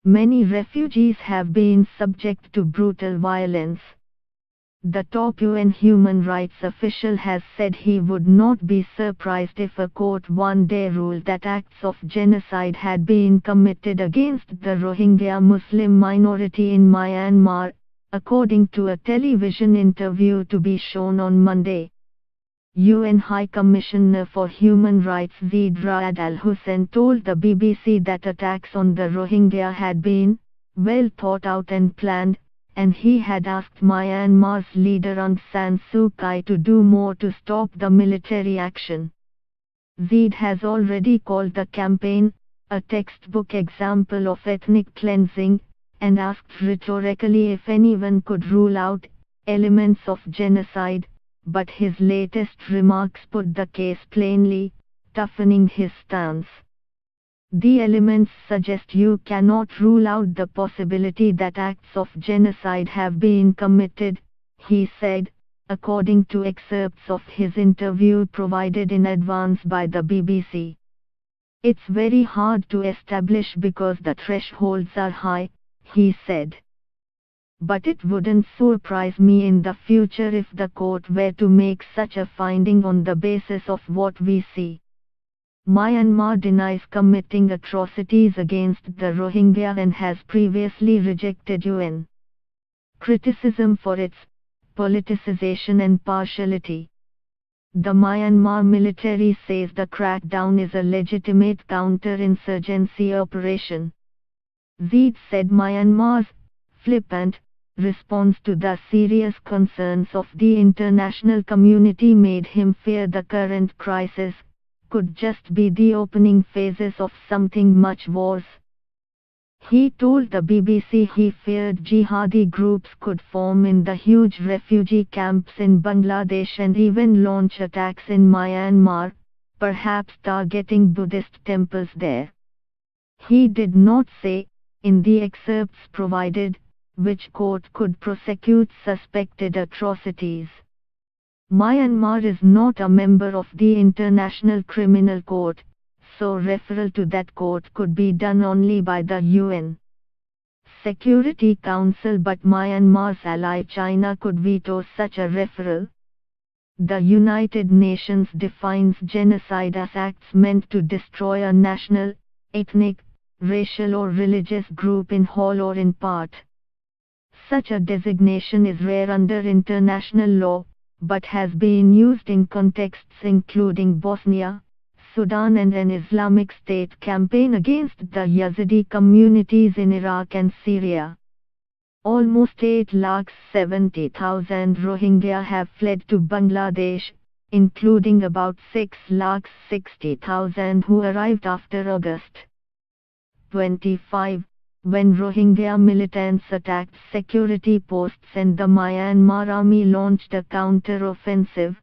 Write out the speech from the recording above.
Many refugees have been subject to brutal violence. The top UN human rights official has said he would not be surprised if a court one day ruled that acts of genocide had been committed against the Rohingya Muslim minority in Myanmar, according to a television interview to be shown on Monday. UN High Commissioner for Human Rights Zeid Al Hussein told the BBC that attacks on the Rohingya had been well thought out and planned, and he had asked Myanmar's leader Aung San Suu Kyi to do more to stop the military action. Zeid has already called the campaign a textbook example of ethnic cleansing, and asked rhetorically if anyone could rule out elements of genocide, but his latest remarks put the case plainly, toughening his stance. The elements suggest you cannot rule out the possibility that acts of genocide have been committed, he said, according to excerpts of his interview provided in advance by the BBC. It's very hard to establish because the thresholds are high, he said. But it wouldn't surprise me in the future if the court were to make such a finding on the basis of what we see. Myanmar denies committing atrocities against the Rohingya and has previously rejected UN criticism for its politicization and partiality. The Myanmar military says the crackdown is a legitimate counter-insurgency operation. Zeid said Myanmar's flippant response to the serious concerns of the international community made him fear the current crisis could just be the opening phases of something much worse. He told the BBC he feared jihadi groups could form in the huge refugee camps in Bangladesh and even launch attacks in Myanmar, perhaps targeting Buddhist temples there. He did not say, in the excerpts provided, which court could prosecute suspected atrocities. Myanmar is not a member of the International Criminal Court, so referral to that court could be done only by the UN Security Council, but Myanmar's ally China could veto such a referral. The United Nations defines genocide as acts meant to destroy a national, ethnic, racial or religious group in whole or in part. Such a designation is rare under international law, but has been used in contexts including Bosnia, Sudan and an Islamic State campaign against the Yazidi communities in Iraq and Syria. Almost 8,70,000 Rohingya have fled to Bangladesh, including about 6,60,000 who arrived after August 25, when Rohingya militants attacked security posts and the Myanmar army launched a counter-offensive.